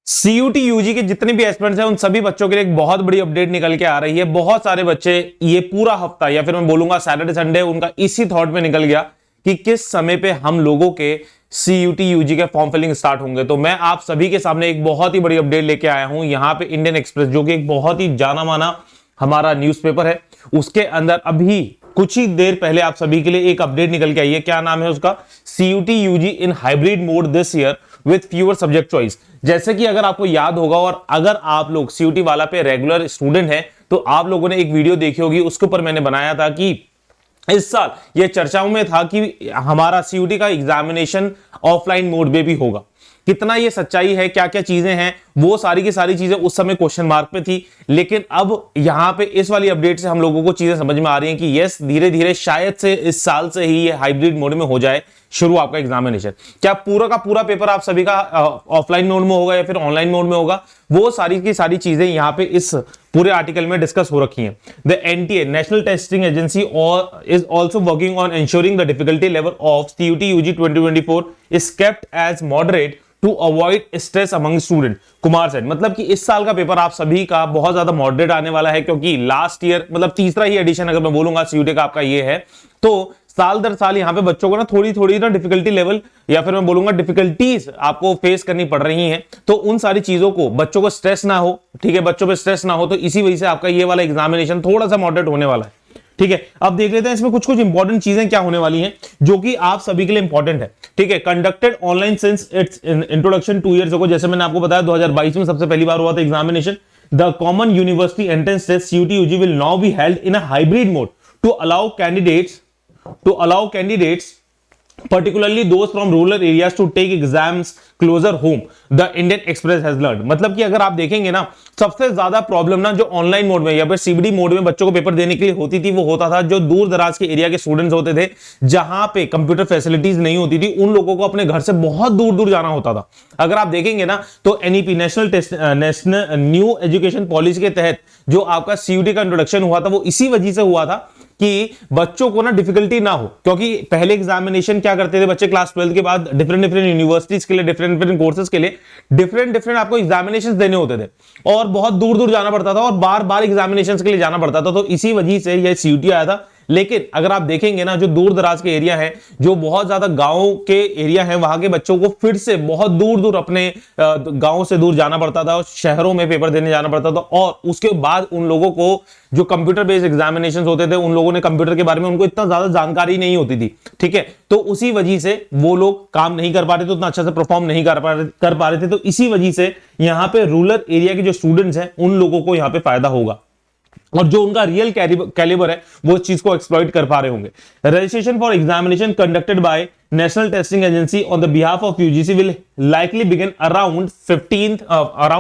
CUT UG के जितने भी एस्पिरेंट्स हैं उन सभी बच्चों के लिए एक बहुत बड़ी अपडेट निकल के आ रही है। बहुत सारे बच्चे ये पूरा हफ्ता या फिर मैं बोलूंगा सैटरडे संडे उनका इसी थॉट में निकल गया कि किस समय पे हम लोगों के सीयूटी यूजी के फॉर्म फिलिंग स्टार्ट होंगे। तो मैं आप सभी के सामने एक बहुत ही बड़ी अपडेट लेके आया हूं। यहां पे इंडियन एक्सप्रेस जो कि एक बहुत ही जाना माना हमारा न्यूज़पेपर है, उसके अंदर अभी कुछ ही देर पहले आप सभी के लिए एक अपडेट निकल के आई है। क्या नाम है उसका? CUET UG in hybrid mode this year with fewer subject choice. जैसे कि अगर आपको याद होगा और अगर आप लोग सीयूटी वाला पे रेगुलर स्टूडेंट हैं तो आप लोगों ने एक वीडियो देखी होगी, उसके ऊपर मैंने बनाया था कि इस साल ये चर्चाओं में था कि हमारा सीयूटी का एग्जामिनेशन ऑफलाइन मोड में भी होगा। कितना ये सच्चाई है, क्या क्या चीजें हैं, वो सारी की सारी चीजें उस समय क्वेश्चन मार्क पे थी। लेकिन अब यहां पे इस वाली अपडेट से हम लोगों को चीजें समझ में आ रही हैं कि यस, धीरे धीरे शायद से इस साल से ही ये हाइब्रिड मोड में हो जाए शुरू आपका एग्जामिनेशन। क्या पूरा का पूरा पेपर आप सभी का ऑफलाइन मोड में होगा या फिर ऑनलाइन मोड में होगा, वो सारी की सारी चीजें यहां पे इस पूरे आर्टिकल में डिस्कस हो रखी हैं। The NTA national testing agency is also working on ensuring the difficulty level of CUET UG 2024 is kept as moderate to avoid stress among student. Kumar said, मतलब कि इस साल का पेपर आप सभी का बहुत ज्यादा मॉडरेट आने वाला है, क्योंकि लास्ट ईयर मतलब तीसरा ही एडिशन अगर मैं बोलूंगा सीयूटी का आपका ये है, तो साल दर साल यहाँ पे बच्चों को ना थोड़ी थोड़ी ना डिफिकल्टी लेवल या फिर मैं बोलूंगा डिफिकल्टीज आपको फेस करनी पड़ रही हैं। तो उन सारी चीजों को बच्चों को स्ट्रेस ना हो, ठीक है, बच्चों पे स्ट्रेस ना हो, तो इसी वजह से आपका ये वाला एग्जामिनेशन थोड़ा सा मॉडरेट होने वाला है। ठीक है, अब देख लेते हैं इसमें कुछ कुछ इंपॉर्टेंट चीजें क्या होने वाली हैं जो कि आप सभी के लिए इंपॉर्टेंट है। ठीक है, conducted online since it's introduction 2 years ago. जैसे मैंने आपको बताया 2022 में सबसे पहली बार हुआ था examination. The common university entrance test CUET UG will now be held in a hybrid mode to allow candidates particularly those from rural areas to take exams closer home, the Indian Express has learned। मतलब कि अगर आप देखेंगे ना, सबसे ज्यादा problem ना जो ऑनलाइन मोड में या फिर सीबीडी मोड में बच्चों को पेपर देने के लिए होती थी, वो होता था जो दूर दराज के एरिया के स्टूडेंट्स होते थे, जहां पे कंप्यूटर फैसिलिटीज नहीं होती थी, उन लोगों को अपने घर से बहुत दूर दूर जाना होता था। अगर आप देखेंगे ना तो NEP national new education policy के तहत जो आपका सीयूटी का इंट्रोडक्शन हुआ था, वो इसी वजह से हुआ था कि बच्चों को ना डिफिकल्टी ना हो। क्योंकि पहले एग्जामिनेशन क्या करते थे बच्चे क्लास 12 के बाद डिफरेंट यूनिवर्सिटीज के लिए, डिफरेंट कोर्सेज के लिए डिफरेंट आपको एग्जामिनेशन देने होते थे और बहुत दूर दूर जाना पड़ता था और बार बार एग्जामिनेशन के लिए जाना पड़ता था। तो इसी वजह से यह सीयूटी आया था। लेकिन अगर आप देखेंगे ना, जो दूर दराज के एरिया है, जो बहुत ज्यादा गांव के एरिया है, वहां के बच्चों को फिर से बहुत दूर दूर अपने गांव से दूर जाना पड़ता था और शहरों में पेपर देने जाना पड़ता था। और उसके बाद उन लोगों को जो कंप्यूटर बेस्ड एग्जामिनेशन होते थे, उन लोगों ने कंप्यूटर के बारे में उनको इतना ज्यादा जानकारी नहीं होती थी। ठीक है, तो उसी वजह से वो लोग काम नहीं कर पा रहे थे, उतना अच्छा से परफॉर्म नहीं कर पा रहे थे। तो इसी वजह से यहां पे रूरल एरिया के जो स्टूडेंट्स हैं उन लोगों को यहां पे फायदा होगा और जो उनका रियल कैलिबर है वो इस चीज को एक्सप्लॉइट कर पा रहे होंगे। Registration for examination conducted by national testing agency on the behalf of UGC will likely begin around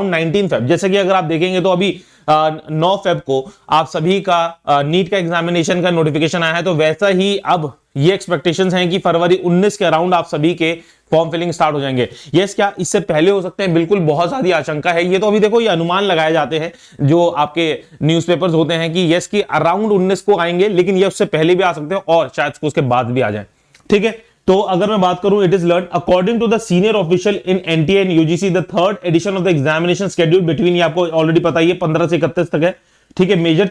19 Feb. जैसे कि अगर आप देखेंगे तो अभी 9 फेब को आप सभी का नीट का एग्जामिनेशन का नोटिफिकेशन आया है, तो वैसा ही अब ये एक्सपेक्टेशंस हैं कि फरवरी 19 के अराउंड आप सभी के फॉर्म फिलिंग स्टार्ट हो जाएंगे। यस, क्या इससे पहले हो सकते हैं? बिल्कुल, बहुत सारी आशंका है। ये तो अभी देखो, ये अनुमान लगाए जाते हैं जो आपके न्यूज़पेपर्स होते हैं कि यस कि अराउंड 19 को आएंगे, लेकिन ये उससे पहले भी आ सकते हैं और शायद उसके बाद भी आ जाए। ठीक है, तो अगर मैं बात करूं, it is learn according to the senior official in NTA and UGC the third edition of the examination schedule between, ये आपको ऑलरेडी पता ही है, 15 से 31 तक है। ठीक है, मेजर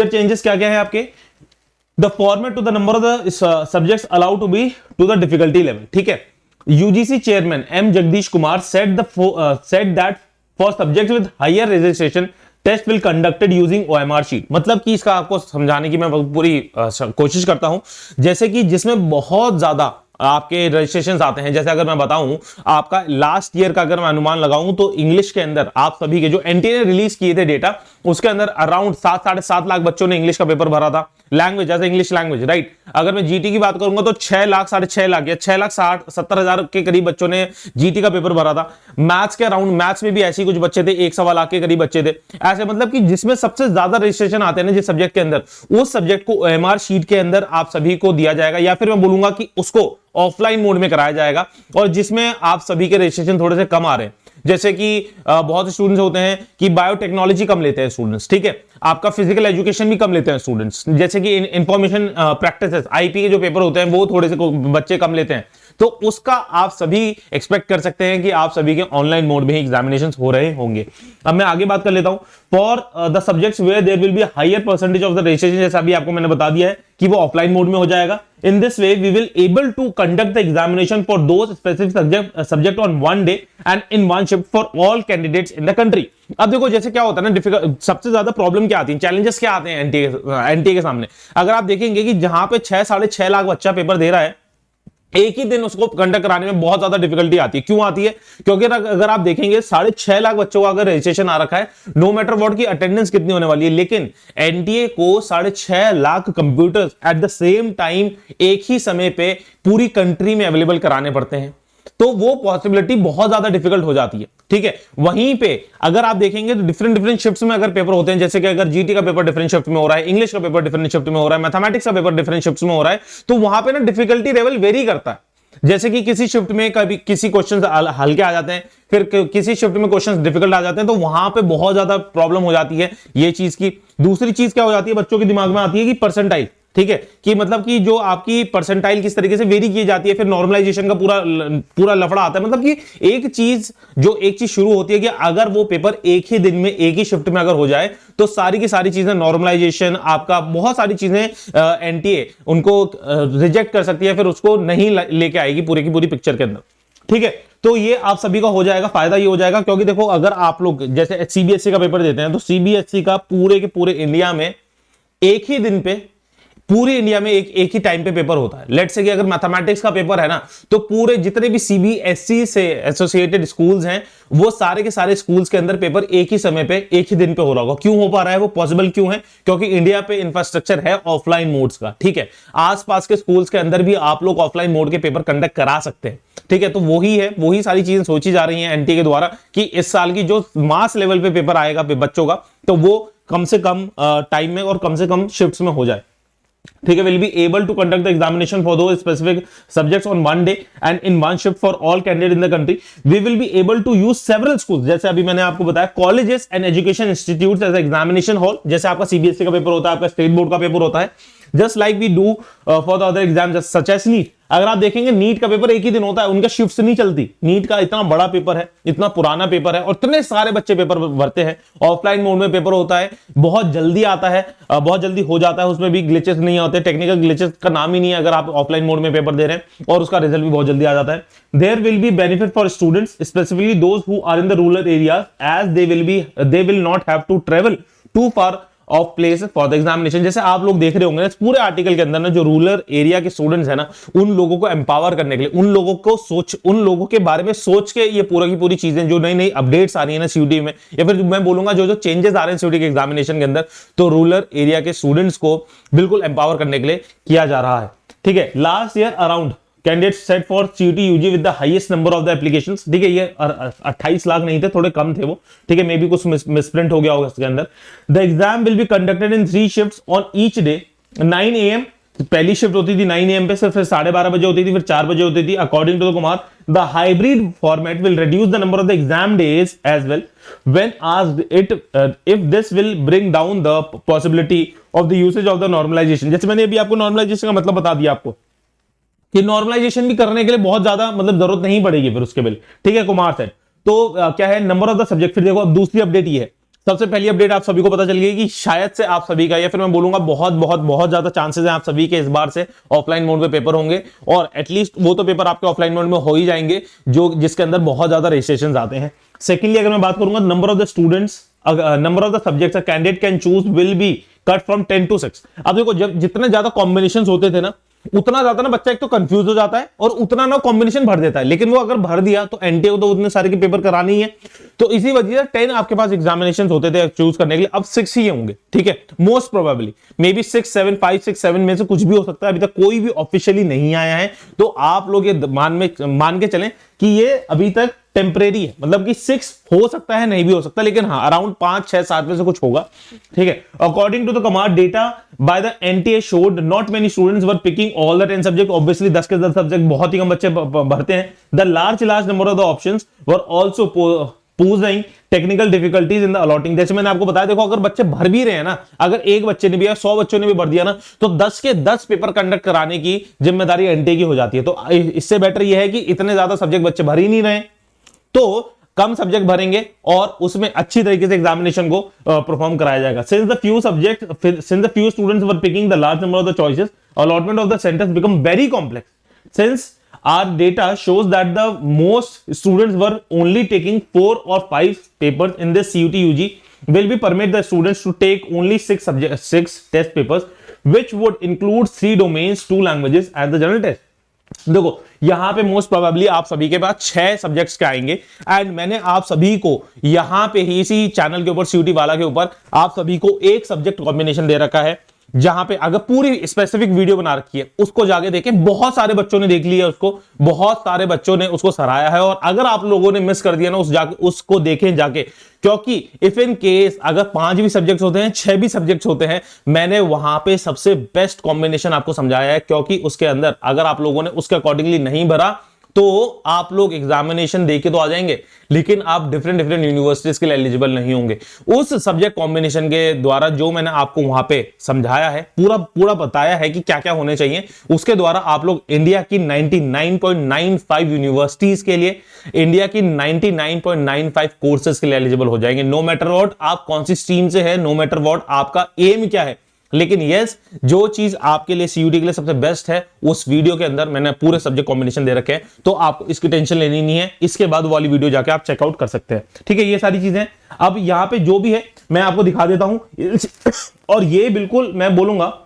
चेंजेस क्या क्या है आपके? The format to the number of the subjects allowed to be to the difficulty level। ठीक है, UGC chairman M Jagdish Kumar said that for subjects with higher registration test will conducted using OMR sheet। मतलब कि इसका आपको समझाने की मैं पूरी कोशिश करता हूं। जैसे कि जिसमें बहुत ज्यादा आपके रजिस्ट्रेशन आते हैं, जैसे अगर मैं बताऊं आपका लास्ट ईयर का अगर मैं अनुमान लगाऊं तो इंग्लिश के अंदर आप सभी के जो एनटीए ने रिलीज किए थे डेटा, उसके अंदर अराउंड 7-7.5 लाख बच्चों ने इंग्लिश का पेपर भरा था। लैंग्वेज जैसे इंग्लिश लैंग्वेज, राइट। अगर मैं जीटी की बात करूंगा तो 6 लाख 6.5 लाख या 6,60,70,000 के करीब बच्चों ने जीटी का पेपर भरा था। मैथ्स के अराउंड, मैथ्स में भी ऐसे कुछ बच्चे थे, 1.25 लाख के करीब बच्चे थे। ऐसे मतलब कि जिसमें सबसे ज्यादा रजिस्ट्रेशन आते हैं ना जिस सब्जेक्ट के अंदर, उस सब्जेक्ट को ओएमआर शीट के अंदर आप सभी को दिया जाएगा, या फिर मैं बोलूंगा कि उसको ऑफलाइन मोड में कराया जाएगा। और जिसमें आप सभी के रजिस्ट्रेशन थोड़े से कम आ रहे हैं, जैसे कि बहुत स्टूडेंट्स होते हैं कि बायोटेक्नोलॉजी कम लेते हैं स्टूडेंट्स। ठीक है, आपका फिजिकल एजुकेशन भी कम लेते हैं स्टूडेंट्स, जैसे कि इंफॉर्मेशन प्रैक्टिसेस आईपी के जो पेपर होते हैं वो थोड़े से बच्चे कम लेते हैं। तो उसका आप सभी एक्सपेक्ट कर सकते हैं कि आप सभी के ऑनलाइन मोड में ही एग्जामिनेशन हो रहे होंगे। अब मैं आगे बात कर लेता हूं। For the subjects where there will be higher percentage of the registration, जैसा अभी आपको मैंने बता दिया है कि वो ऑफलाइन मोड में हो जाएगा। In this way we will able to conduct the examination for those specific subject on one day and in one shift for all candidates in the country. अब देखो जैसे क्या होता है ना, डिफिकल्ट सबसे ज्यादा प्रॉब्लम क्या आती है, चैलेंजेस क्या आते हैं एनटीए के सामने। अगर आप देखेंगे कि जहां पे 6-6.5 लाख बच्चा पेपर दे रहा है, एक ही दिन उसको कंडक्ट कराने में बहुत ज्यादा डिफिकल्टी आती है। क्यों आती है? क्योंकि अगर आप देखेंगे 6.5 लाख बच्चों का अगर रजिस्ट्रेशन आ रखा है, नो मैटर व्हाट की अटेंडेंस कितनी होने वाली है, लेकिन एनटीए को 6.5 lakh computers at the same time एक ही समय पे पूरी कंट्री में अवेलेबल कराने पड़ते हैं, तो वो पॉसिबिलिटी बहुत ज्यादा डिफिकल्ट हो जाती है। ठीक है, वहीं पे अगर आप देखेंगे तो डिफरेंट शिफ्ट्स में अगर पेपर होते हैं, जैसे कि अगर जीटी का पेपर डिफरेंट शिफ्ट में हो रहा है, इंग्लिश का पेपर डिफरेंट शिफ्ट में हो रहा है, मैथमेटिक्स का पेपर डिफरेंट शिफ्ट्स में हो रहा है, तो वहां पे ना डिफिकल्टी लेवल वेरी करता है। जैसे कि किसी शिफ्ट में कभी किसी क्वेश्चन हल्के आ जाते हैं, फिर किसी शिफ्ट में क्वेश्चन डिफिकल्ट आ जाते हैं, तो वहां पे बहुत ज्यादा प्रॉब्लम हो जाती है ये चीज की। दूसरी चीज क्या हो जाती है, बच्चों के दिमाग में आती है कि परसेंटाइल। ठीक है, कि मतलब कि जो आपकी परसेंटाइल किस तरीके से वेरी की जाती है, फिर नॉर्मलाइजेशन का पूरा लफड़ा आता है। मतलब कि एक चीज शुरू होती है कि अगर वो पेपर एक ही दिन में एक ही शिफ्ट में अगर हो जाए, तो सारी की सारी चीजें, नॉर्मलाइजेशन, आपका बहुत सारी चीजें एनटीए उनको रिजेक्ट कर सकती है, फिर उसको नहीं लेके आएगी पूरी की पूरी पिक्चर के अंदर। ठीक है, तो ये आप सभी का हो जाएगा, फायदा ये हो जाएगा, क्योंकि देखो अगर आप लोग जैसे सीबीएसई का पेपर देते हैं, तो सीबीएसई का पूरे के पूरे इंडिया में एक ही दिन पे, पूरे इंडिया में एक ही टाइम पे पेपर होता है। लेट्स से कि अगर मैथमेटिक्स का पेपर है ना, तो पूरे जितने भी सीबीएसई से एसोसिएटेड स्कूल्स हैं, वो सारे के सारे स्कूल्स के अंदर पेपर एक ही समय पे एक ही दिन पे हो रहा होगा। क्यों हो पा रहा है वो पॉसिबल क्यों है? क्योंकि इंडिया पे इंफ्रास्ट्रक्चर है ऑफलाइन मोड्स का। ठीक है, आसपास के स्कूल्स के अंदर भी आप लोग ऑफलाइन मोड के पेपर कंडक्ट करा सकते हैं। ठीक है, तो वही सारी चीजें सोची जा रही हैं एनटीए के द्वारा कि इस साल की जो मास लेवल पे पेपर आएगा बच्चों का, तो वो कम से कम टाइम में और कम से कम शिफ्ट्स में हो जाए। ठीक है, will be able to conduct the examination for दो specific subjects on one day and in one shift for all candidate in the country. We will be able to use several schools, जैसे अभी मैंने आपको बताया, colleges and education institutes as examination hall. जैसे आपका CBSE का paper होता है, आपका स्टेट बोर्ड का पेपर होता है, just like we do for the other exams such as NEET. अगर आप देखेंगे नीट का पेपर एक ही दिन होता है, उनका शिफ्ट नहीं चलती। नीट का इतना बड़ा पेपर है, इतना पुराना पेपर है, और इतने सारे बच्चे पेपर भरते हैं। ऑफलाइन मोड में पेपर होता है, बहुत जल्दी आता है, बहुत जल्दी हो जाता है, उसमें भी ग्लिचेस नहीं होते, टेक्निकल ग्लिचेस का नाम ही नहीं है अगर आप ऑफलाइन मोड में पेपर दे रहे हैं, और उसका रिजल्ट भी बहुत जल्दी आ जाता है। There will be benefit for students specifically those who are in the rural areas, as they will not have to travel to far off place for the examination. जैसे आप लोग देख रहे होंगे ना इस पूरे आर्टिकल के अंदर ना, जो रूरल एरिया के स्टूडेंट्स हैं ना, उन लोगों को एम्पावर करने के लिए, उन लोगों के बारे में सोच के ये पूरा की पूरी चीजें, जो नई नई अपडेट्स आ रही है ना सीयूटी में, या फिर मैं बोलूंगा जो चेंजेस आ रहे हैं सीयूटी के एग्जामिनेशन के अंदर, तो रूरल एरिया के स्टूडेंट्स को बिल्कुल एम्पावर करने के लिए किया जा रहा है। ठीक है, last year around candidates set for CUET UG with the highest number of the applications. ठीक है, ये 28 लाख नहीं थे, थोड़े कम थे वो। ठीक है, मे बी कुछ मिसप्रिंट हो गया होगा इसके अंदर। The exam will be conducted in 3 shifts on each day. 9 AM पहली शिफ्ट होती थी 9 AM पे, फिर 12:30 बजे होती थी, फिर 4 बजे होती थी। According to the Kumar, the hybrid format will reduce the number of the exam days as well when asked it if this will bring down the possibility of the usage of the normalisation. जैसे मैंने अभी आपको normalisation का मतलब बता दिया आपको कि नॉर्मलाइजेशन भी करने के लिए बहुत ज्यादा मतलब जरूरत नहीं पड़ेगी फिर उसके बिल। ठीक है, कुमार सेट तो क्या है नंबर ऑफ द सब्जेक्ट। फिर देखो अब दूसरी अपडेट ये है, सबसे पहली अपडेट आप सभी को पता चल गई कि शायद से आप सभी का, या फिर मैं बोलूंगा बहुत बहुत बहुत ज्यादा चांसेस है आप सभी के इस बार से ऑफलाइन मोड में पेपर होंगे, और एटलीस्ट वो तो पेपर आपके ऑफलाइन मोड में हो ही जाएंगे जो जिसके अंदर बहुत ज्यादा रजिस्ट्रेशन आते हैं। सेकेंडली अगर मैं बात करूंगा number of the students, number of the subjects candidate can choose will be cut from 10 to 6। अब देखो जब जितने ज्यादा कॉम्बिनेशन होते थे ना, उतना ज्यादा ना बच्चा एक तो कंफ्यूज हो जाता है और उतना ना कॉम्बिनेशन भर देता है, लेकिन वो अगर भर दिया तो एनटीए को तो उतने सारे के पेपर करानी है, तो इसी वजह से 10 आपके पास एग्जामिनेशन होते थे चूज करने के लिए, अब 6 ही होंगे। ठीक है, मोस्ट प्रोबेबली मे बी 6, 7, 5, 6, 7 में से कुछ भी हो सकता है, अभी तक कोई भी ऑफिशियली नहीं आया है, तो आप लोग ये मान के चलें कि ये अभी तक टेम्परेरी है, मतलब कि 6 हो सकता है नहीं भी हो सकता, लेकिन हाँ अराउंड 5, 6, 7 में से कुछ होगा। ठीक है, according to the command data by the NTA showed not many students were picking all the 10 subject. Obviously 10 के 10 सब्जेक्ट बहुत ही कम बच्चे भरते हैं। The large number of the options were also पूछ रही technical difficulties in the allotting. जैसे मैंने आपको बताया, देखो अगर बच्चे भर भी रहे हैं ना, अगर एक बच्चे ने भी या 100 बच्चों ने भी भर दिया ना, तो 10 के 10 पेपर कंडक्ट कराने की जिम्मेदारी एनटीए की हो जाती है। तो इससे बेटर यह है कि इतने ज्यादा सब्जेक्ट बच्चे भर ही नहीं रहे, तो कम सब्जेक्ट भरेंगे और उसमें अच्छी तरीके से एग्जामिनेशन को परफॉर्म कराया जाएगा। Since the few students were picking the large number of the choices, allotment of the centers become very complex. Since our data shows that the most students were only taking 4 or 5 papers in this CUT UG, will be permit the students to take only 6 test papers, which would include 3 domains, 2 languages and the general test. देखो यहां पे most probably आप सभी के पास 6 subjects के आएंगे, and मैंने आप सभी को यहां पे ही इसी चैनल के ऊपर सीयूटी वाला के ऊपर आप सभी को एक सब्जेक्ट कॉम्बिनेशन दे रखा है, जहां पे अगर पूरी स्पेसिफिक वीडियो बना रखी है, उसको जाके देखें। बहुत सारे बच्चों ने देख लिया उसको, बहुत सारे बच्चों ने उसको सराहा है, और अगर आप लोगों ने मिस कर दिया ना उसको देखें जाके, क्योंकि इफ इन केस अगर 5 भी सब्जेक्ट्स होते हैं, 6 भी सब्जेक्ट्स होते हैं, मैंने वहां पे सबसे बेस्ट कॉम्बिनेशन आपको समझाया है, क्योंकि उसके अंदर अगर आप लोगों ने उसके अकॉर्डिंगली नहीं भरा तो आप लोग एग्जामिनेशन देके तो आ जाएंगे, लेकिन आप डिफरेंट यूनिवर्सिटीज के लिए एलिजिबल नहीं होंगे। उस सब्जेक्ट कॉम्बिनेशन के द्वारा जो मैंने आपको वहां पे समझाया है, पूरा बताया है कि क्या क्या होने चाहिए, उसके द्वारा आप लोग इंडिया की 99.95 यूनिवर्सिटीज के लिए, इंडिया की 99.95 कोर्सेज के लिए एलिजिबल हो जाएंगे। नो मैटर व्हाट आप कौन सी स्ट्रीम से है, नो मैटर व्हाट आपका एम क्या है, लेकिन यस जो चीज आपके लिए सीयूटी के लिए सबसे बेस्ट है, उस वीडियो के अंदर मैंने पूरे सब्जेक्ट कॉम्बिनेशन दे रखे हैं, तो आपको इसकी टेंशन लेनी नहीं है। इसके बाद वाली वीडियो जाके आप चेकआउट कर सकते हैं, ठीक है। ये सारी चीजें अब यहां पे जो भी है मैं आपको दिखा देता हूं, और ये बिल्कुल मैं बोलूंगा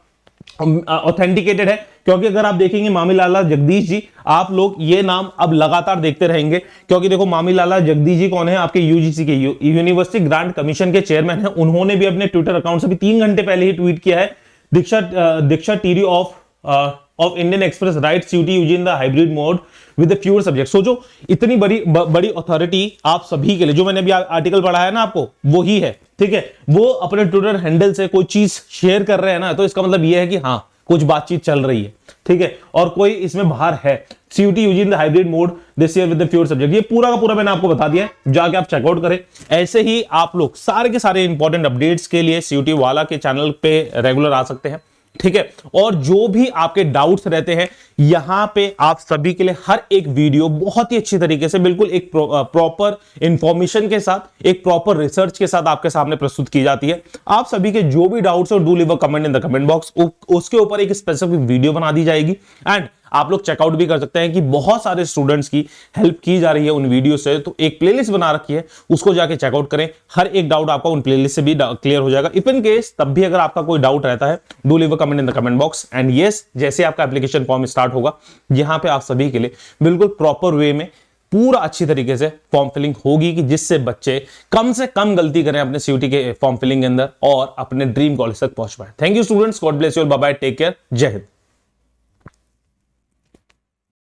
ऑथेंटिकेटेड है, क्योंकि अगर आप देखेंगे मामी लाला जगदीश जी, आप लोग ये नाम अब लगातार देखते रहेंगे, क्योंकि देखो मामी लाला जगदीश जी कौन है, आपके यूजीसी के यूनिवर्सिटी ग्रांट कमीशन के चेयरमैन हैं। उन्होंने भी अपने ट्विटर अकाउंट से भी 3 घंटे पहले ही ट्वीट किया है, Diksha Teri of Indian Express write CUET UG in the hybrid mode with the fewer subject. सोचो इतनी बड़ी अथॉरिटी आप सभी के लिए, जो मैंने अभी आर्टिकल पढ़ा है ना आपको, वो ही है, ठीक है। वो अपने ट्विटर हैंडल से कोई चीज शेयर कर रहे हैं ना, तो इसका मतलब ये है कि हाँ कुछ बातचीत चल रही है, ठीक है, और कोई इसमें बाहर है। CUET UG in the hybrid mode this year with the fewer subject, ये पूरा का पूरा मैंने आपको बता दिया है, जाके आप चेकआउट करें। ऐसे ही आप लोग सारे के सारे इंपॉर्टेंट अपडेट्स के लिए सीयूटी वाला के चैनल पे रेगुलर आ सकते हैं, ठीक है। और जो भी आपके डाउट्स रहते हैं, यहां पे आप सभी के लिए हर एक वीडियो बहुत ही अच्छी तरीके से, बिल्कुल एक प्रॉपर इंफॉर्मेशन के साथ, एक प्रॉपर रिसर्च के साथ आपके सामने प्रस्तुत की जाती है। आप सभी के जो भी डाउट्स हो, do leave a comment in the comment box, उसके ऊपर एक स्पेसिफिक वीडियो बना दी जाएगी, एंड आप लोग चेकआउट भी कर सकते हैं कि बहुत सारे स्टूडेंट्स की हेल्प की जा रही है उन वीडियो से। तो एक प्लेलिस्ट बना रखी है, उसको जाके चेकआउट करें, हर एक डाउट आपका उन प्लेलिस्ट से भी क्लियर हो जाएगा। इफ इन केस तब भी अगर आपका कोई डाउट रहता है, do leave a comment in the comment box, and yes जैसे आपका एप्लीकेशन फॉर्म स्टार्ट होगा, यहां पे आप सभी के लिए बिल्कुल प्रॉपर वे में पूरा अच्छी तरीके से फॉर्म फिलिंग होगी, कि जिससे बच्चे कम से कम गलती करें अपने सीयूटी के फॉर्म फिलिंग के अंदर और अपने ड्रीम कॉलेज तक पहुंच पाए। Thank you students, God bless you, bye bye, take care, जय हिंद।